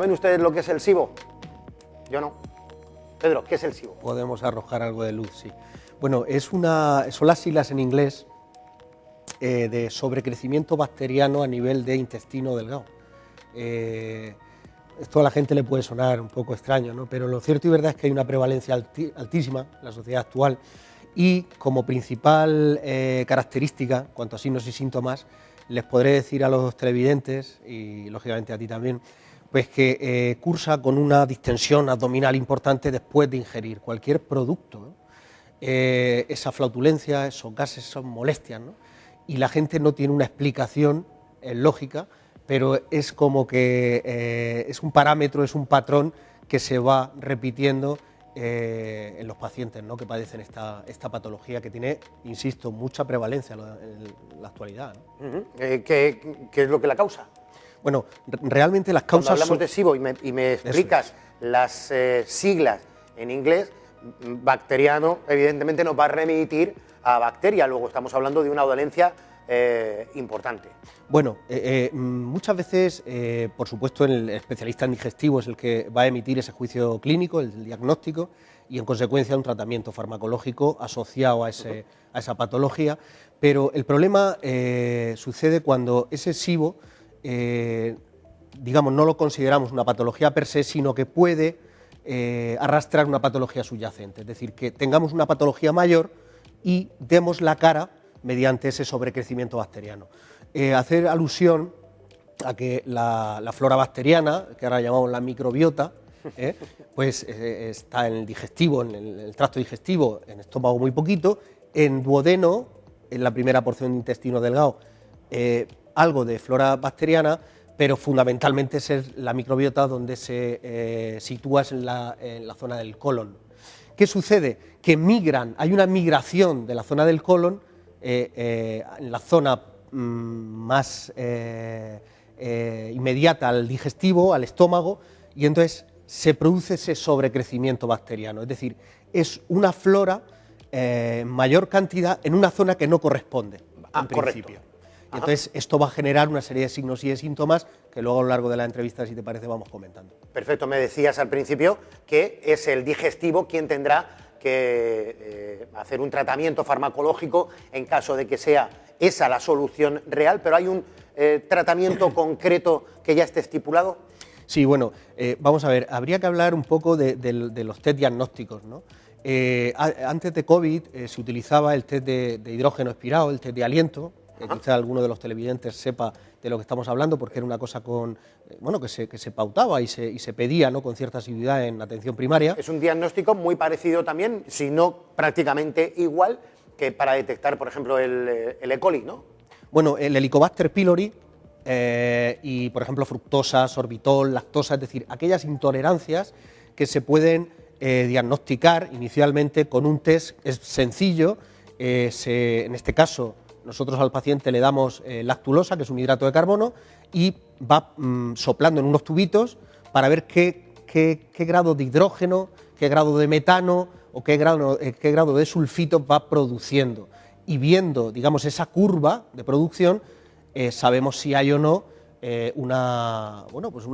¿Saben ustedes lo que es el SIBO? Yo no. Pedro, ¿qué es el SIBO? Podemos arrojar algo de luz, sí. Bueno, son las siglas en inglés de sobrecrecimiento bacteriano a nivel de intestino delgado. Esto a la gente le puede sonar un poco extraño, ¿no? Pero lo cierto y verdad es que hay una prevalencia altísima en la sociedad actual y como principal característica, cuanto a signos y síntomas, les podré decir a los televidentes y lógicamente a ti también, pues que cursa con una distensión abdominal importante después de ingerir cualquier producto, ¿no? Esa flautulencia, esos gases, esas molestias, ¿no? Y la gente no tiene una explicación lógica, pero es como que es un parámetro, es un patrón que se va repitiendo en los pacientes, ¿no?, que padecen esta patología que tiene, insisto, mucha prevalencia en la actualidad, ¿no? ¿Qué es lo que la causa? Bueno, realmente las causas... Cuando hablamos de SIBO y me explicas las siglas en inglés, bacteriano evidentemente nos va a remitir a bacteria, luego estamos hablando de una dolencia importante. Bueno, muchas veces, por supuesto, el especialista en digestivo es el que va a emitir ese juicio clínico, el diagnóstico, y en consecuencia un tratamiento farmacológico asociado a esa patología, pero el problema sucede cuando ese SIBO, digamos, no lo consideramos una patología per se, sino que puede arrastrar una patología subyacente, es decir, que tengamos una patología mayor y demos la cara mediante ese sobrecrecimiento bacteriano. Hacer alusión a que la flora bacteriana, que ahora llamamos la microbiota, pues está en el digestivo, en el tracto digestivo, en estómago muy poquito, en duodeno, en la primera porción de intestino delgado, algo de flora bacteriana, pero fundamentalmente es la microbiota donde se sitúa en la zona del colon. ¿Qué sucede? Que migran, hay una migración de la zona del colon en la zona más inmediata al digestivo, al estómago, y entonces se produce ese sobrecrecimiento bacteriano, es decir, es una flora en mayor cantidad en una zona que no corresponde, en principio. Y entonces esto va a generar una serie de signos y de síntomas que luego a lo largo de la entrevista, si te parece, vamos comentando. Perfecto, me decías al principio que es el digestivo quien tendrá que hacer un tratamiento farmacológico en caso de que sea esa la solución real, pero ¿hay un tratamiento concreto que ya esté estipulado? Sí, bueno, vamos a ver, habría que hablar un poco de los test diagnósticos, ¿no? Antes de COVID se utilizaba el test de hidrógeno expirado, el test de aliento, que quizá alguno de los televidentes sepa de lo que estamos hablando, porque era una cosa que se pautaba y se pedía, ¿no?, con cierta asiduidad en atención primaria. Es un diagnóstico muy parecido también, si no prácticamente igual, que para detectar, por ejemplo, el E. coli, ¿no? Bueno, el Helicobacter pylori y, por ejemplo, fructosa, sorbitol, lactosa, es decir, aquellas intolerancias que se pueden diagnosticar inicialmente con un test sencillo, en este caso nosotros al paciente le damos lactulosa, que es un hidrato de carbono, y va soplando en unos tubitos para ver qué grado de hidrógeno, qué grado de metano o qué grado de sulfito va produciendo. Y viendo, digamos, esa curva de producción, sabemos si hay o no una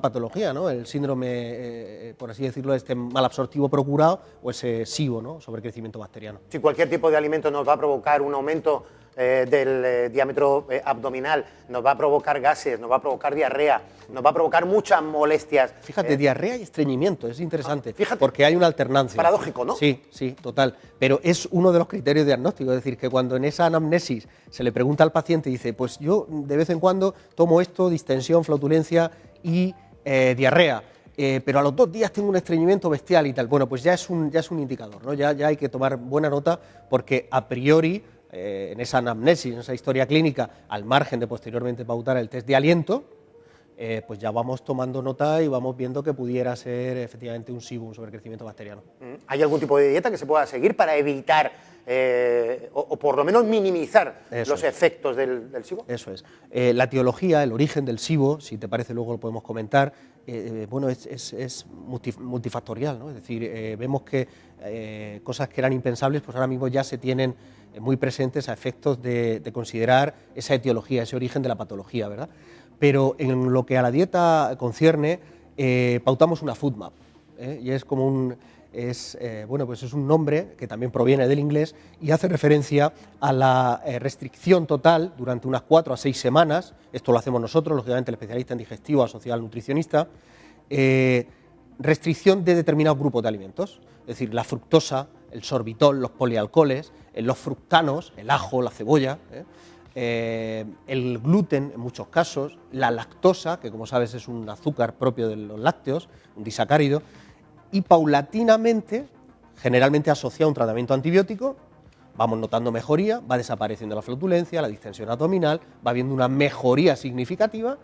patología, ¿no?, el síndrome, por así decirlo, este malabsortivo procurado o ese SIBO, ¿no?, sobrecrecimiento bacteriano. Si cualquier tipo de alimento nos va a provocar un aumento del diámetro abdominal, nos va a provocar gases, nos va a provocar diarrea, nos va a provocar muchas molestias. Fíjate, diarrea y estreñimiento, es interesante, fíjate, porque hay una alternancia. Paradójico, ¿no? Sí, sí, total, pero es uno de los criterios diagnósticos, es decir, que cuando en esa anamnesis se le pregunta al paciente y dice, pues yo de vez en cuando tomo esto, distensión, flautulencia y diarrea, pero a los 2 días tengo un estreñimiento bestial y tal, bueno, pues ya es un indicador, ¿no? Ya hay que tomar buena nota porque a priori, en esa anamnesis, en esa historia clínica, al margen de posteriormente pautar el test de aliento, pues ya vamos tomando nota y vamos viendo que pudiera ser efectivamente un SIBO, un sobrecrecimiento bacteriano. ¿Hay algún tipo de dieta que se pueda seguir para evitar o por lo menos minimizar los efectos del SIBO? Eso es. La etiología, el origen del SIBO, si te parece luego lo podemos comentar, bueno, es multifactorial, ¿no? Es decir, vemos que cosas que eran impensables, pues ahora mismo ya se tienen muy presentes a efectos de considerar esa etiología, ese origen de la patología, ¿verdad? Pero en lo que a la dieta concierne, pautamos una food map, y es como bueno, pues es un nombre que también proviene del inglés y hace referencia a la restricción total durante unas 4 a 6 semanas, esto lo hacemos nosotros, lógicamente el especialista en digestivo asociado al nutricionista, restricción de determinados grupos de alimentos, es decir, la fructosa, el sorbitol, los polialcoholes, los fructanos, el ajo, la cebolla, el gluten en muchos casos, la lactosa, que como sabes es un azúcar propio de los lácteos, un disacárido, y paulatinamente, generalmente asociado a un tratamiento antibiótico, vamos notando mejoría, va desapareciendo la flatulencia, la distensión abdominal, va habiendo una mejoría significativa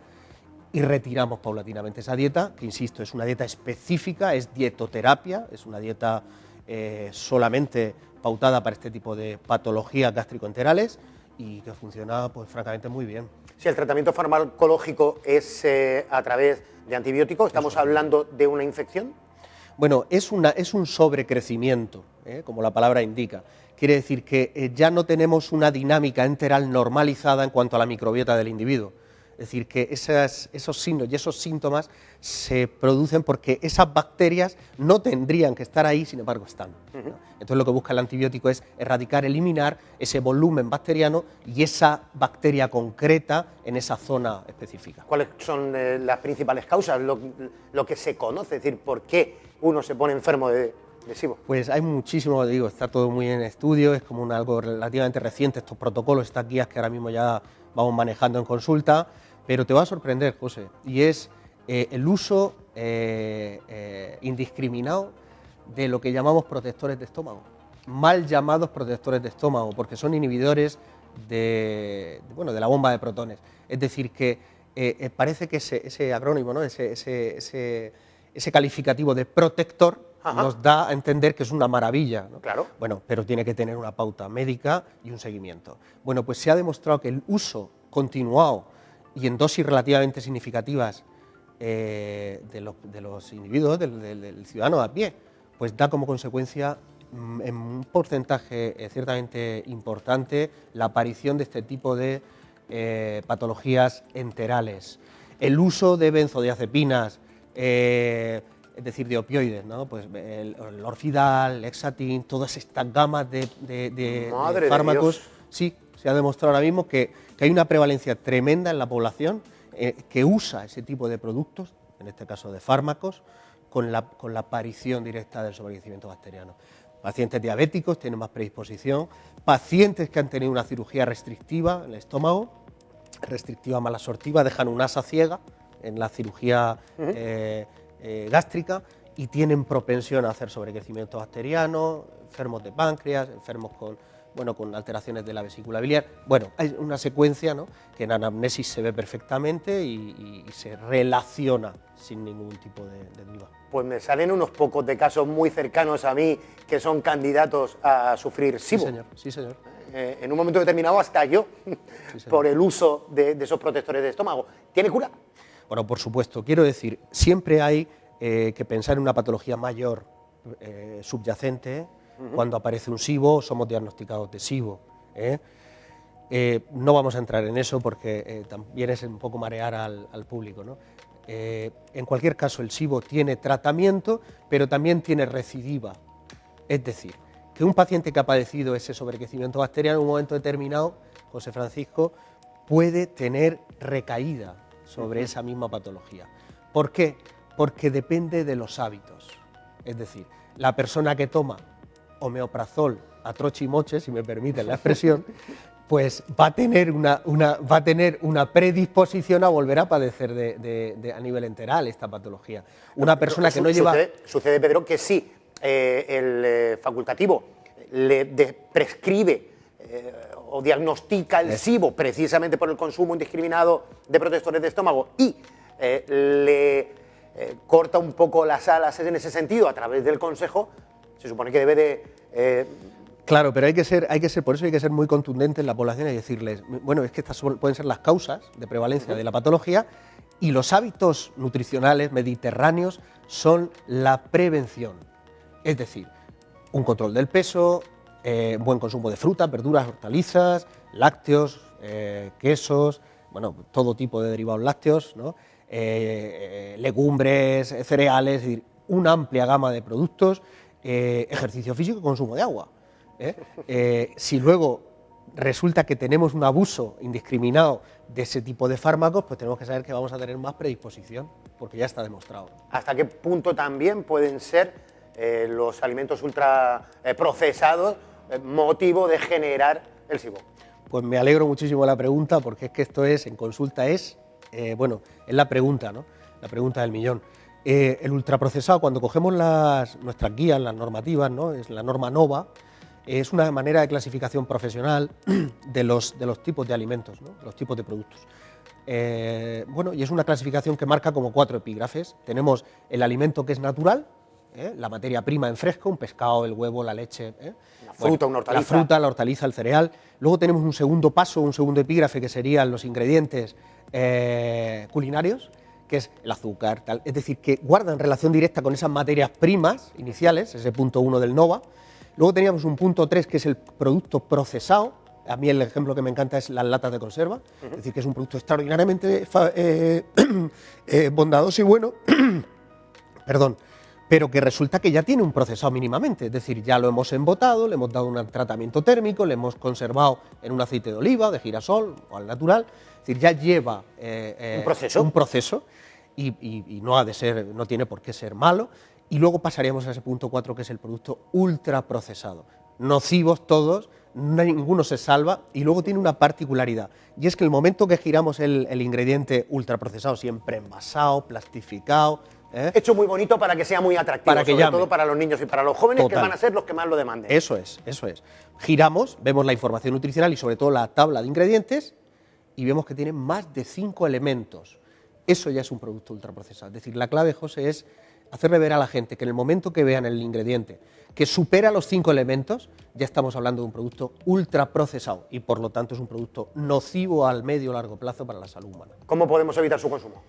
y retiramos paulatinamente esa dieta, que insisto, es una dieta específica, es dietoterapia, es una dieta solamente pautada para este tipo de patologías gastroenterales y que funciona pues francamente muy bien. Si el tratamiento farmacológico es a través de antibióticos, ¿estamos hablando de una infección? Bueno, es un sobrecrecimiento, como la palabra indica. Quiere decir que ya no tenemos una dinámica enteral normalizada en cuanto a la microbiota del individuo. Es decir, que esos signos y esos síntomas se producen porque esas bacterias no tendrían que estar ahí, sin embargo están, ¿no? Entonces lo que busca el antibiótico es erradicar, eliminar ese volumen bacteriano y esa bacteria concreta en esa zona específica. ¿Cuáles son las principales causas, lo que se conoce? Es decir, ¿por qué uno se pone enfermo de SIBO? Pues hay muchísimo, digo, está todo muy en estudio, es como algo relativamente reciente, estos protocolos, estas guías que ahora mismo ya vamos manejando en consulta, pero te va a sorprender, José, y es el uso indiscriminado de lo que llamamos protectores de estómago, mal llamados protectores de estómago, porque son inhibidores de la bomba de protones. Es decir, que parece que ese acrónimo, ¿no? ese calificativo de protector, nos da a entender que es una maravilla, ¿no? Claro. Bueno, pero tiene que tener una pauta médica y un seguimiento. Bueno, pues se ha demostrado que el uso continuado y en dosis relativamente significativas de los individuos, del ciudadano a pie, pues da como consecuencia en un porcentaje ciertamente importante la aparición de este tipo de patologías enterales. El uso de benzodiazepinas, es decir, de opioides, ¿no? Pues el Orfidal, el Exatin, todas estas gamas de fármacos, sí, se ha demostrado ahora mismo que hay una prevalencia tremenda en la población que usa ese tipo de productos, en este caso de fármacos, con la aparición directa del sobrecrecimiento bacteriano. Pacientes diabéticos tienen más predisposición, pacientes que han tenido una cirugía restrictiva en el estómago, restrictiva malabsortiva, dejan un asa ciega en la cirugía gástrica y tienen propensión a hacer sobrecrecimiento bacteriano, enfermos de páncreas, enfermos con alteraciones de la vesícula biliar. Bueno, hay una secuencia, ¿no?, que en anamnesis se ve perfectamente y se relaciona sin ningún tipo de duda. Pues me salen unos pocos de casos muy cercanos a mí que son candidatos a sufrir SIBO. Sí, señor. Sí, señor. En un momento determinado hasta yo, sí, por el uso de esos protectores de estómago. ¿Tiene cura? Bueno, por supuesto. Quiero decir, siempre hay que pensar en una patología mayor subyacente. Cuando aparece un SIBO, somos diagnosticados de SIBO. No vamos a entrar en eso porque también es un poco marear al público, ¿no? En cualquier caso, el SIBO tiene tratamiento, pero también tiene recidiva. Es decir, que un paciente que ha padecido ese sobrecrecimiento bacteriano en un momento determinado, José Francisco, puede tener recaída sobre esa misma patología. ¿Por qué? Porque depende de los hábitos. Es decir, la persona que toma omeprazol a troche y moche, si me permiten la expresión, pues va a tener una predisposición a volver a padecer a nivel enteral esta patología. Una persona que no lleva... Sucede, Pedro, que sí, el facultativo le prescribe o diagnostica el SIBO precisamente por el consumo indiscriminado de protectores de estómago y le corta un poco las alas en ese sentido a través del consejo, se supone que debe de... Claro, pero por eso hay que ser muy contundente en la población y decirles, bueno, es que estas pueden ser las causas de prevalencia de la patología y los hábitos nutricionales mediterráneos son la prevención. Es decir, un control del peso, buen consumo de frutas, verduras, hortalizas, lácteos, quesos, bueno, todo tipo de derivados lácteos, ¿no? legumbres, cereales, es decir, una amplia gama de productos, ejercicio físico y consumo de agua. Si luego resulta que tenemos un abuso indiscriminado de ese tipo de fármacos, pues tenemos que saber que vamos a tener más predisposición, porque ya está demostrado. ¿Hasta qué punto también pueden ser los alimentos ultraprocesados motivo de generar el SIBO? Pues me alegro muchísimo de la pregunta, porque es que esto es, en consulta es la pregunta, ¿no? La pregunta del millón. El ultraprocesado, cuando cogemos nuestras guías, las normativas, ¿no? Es la norma NOVA, es una manera de clasificación profesional de los tipos de alimentos, ¿no? Los tipos de productos. Y es una clasificación que marca como 4 epígrafes. Tenemos el alimento que es natural, la materia prima en fresco, un pescado, el huevo, la leche, la fruta, una hortaliza. La fruta, la hortaliza, el cereal. Luego tenemos un segundo paso, un segundo epígrafe, que serían los ingredientes culinarios, que es el azúcar, tal. Es decir, que guardan relación directa con esas materias primas iniciales, ese punto 1 del NOVA. Luego teníamos un punto 3, que es el producto procesado. A mí el ejemplo que me encanta es las latas de conserva, es decir, que es un producto extraordinariamente bondadoso y bueno, perdón, pero que resulta que ya tiene un procesado mínimamente, es decir, ya lo hemos embotado, le hemos dado un tratamiento térmico, le hemos conservado en un aceite de oliva, de girasol o al natural, es decir, ya lleva un proceso y no tiene por qué ser malo. Y luego pasaríamos a ese punto 4, que es el producto ultraprocesado. Nocivos todos, ninguno se salva, y luego tiene una particularidad, y es que el momento que giramos el ingrediente ultraprocesado, siempre envasado, plastificado, hecho muy bonito para que sea muy atractivo, para que sobre llame. todo para los niños y para los jóvenes, Total. que van a ser los que más lo demanden. Eso es. Giramos, vemos la información nutricional y sobre todo la tabla de ingredientes, y vemos que tiene más de 5 elementos. Eso ya es un producto ultraprocesado. Es decir, la clave, José, es hacerle ver a la gente que en el momento que vean el ingrediente que supera los 5 elementos, ya estamos hablando de un producto ultraprocesado y por lo tanto es un producto nocivo al medio o largo plazo para la salud humana. ¿Cómo podemos evitar su consumo?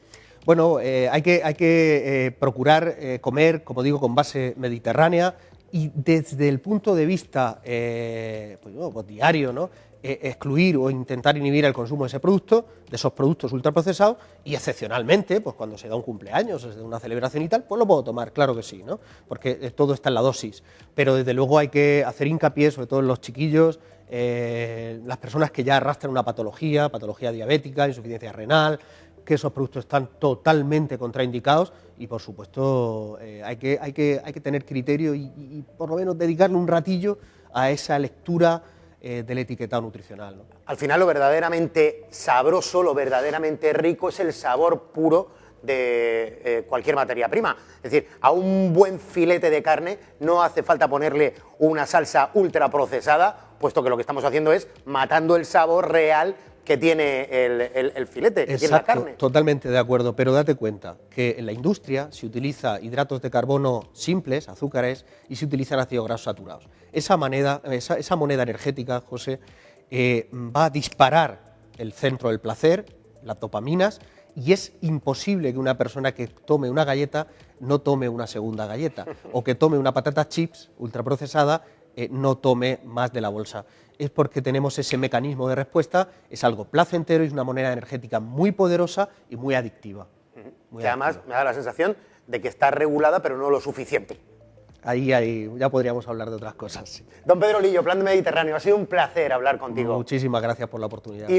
Bueno, hay que procurar comer, como digo, con base mediterránea y desde el punto de vista diario, ¿no? Excluir o intentar inhibir el consumo de ese producto, de esos productos ultraprocesados, y excepcionalmente, pues cuando se da un cumpleaños, se da una celebración y tal, pues lo puedo tomar, claro que sí, ¿no? Porque todo está en la dosis, pero desde luego hay que hacer hincapié, sobre todo en los chiquillos, las personas que ya arrastran una patología diabética, insuficiencia renal, que esos productos están totalmente contraindicados y, por supuesto, hay que tener criterio y por lo menos dedicarle un ratillo a esa lectura del etiquetado nutricional, ¿no? Al final lo verdaderamente sabroso, lo verdaderamente rico es el sabor puro de cualquier materia prima. Es decir, a un buen filete de carne no hace falta ponerle una salsa ultraprocesada, puesto que lo que estamos haciendo es matando el sabor real que tiene el filete, que tiene la carne. Totalmente de acuerdo, pero date cuenta que en la industria se utiliza hidratos de carbono simples, azúcares, y se utilizan ácidos grasos saturados. Esa moneda energética, José, va a disparar el centro del placer, las dopaminas, y es imposible que una persona que tome una galleta no tome una segunda galleta, o que tome una patata chips ultraprocesada no tome más de la bolsa. Es porque tenemos ese mecanismo de respuesta, es algo placentero y es una moneda energética muy poderosa y muy adictiva. Que además me da la sensación de que está regulada, pero no lo suficiente. Ahí ya podríamos hablar de otras cosas. Sí. Don Pedro Lillo, Plan de Mediterráneo, ha sido un placer hablar contigo. Muchísimas gracias por la oportunidad.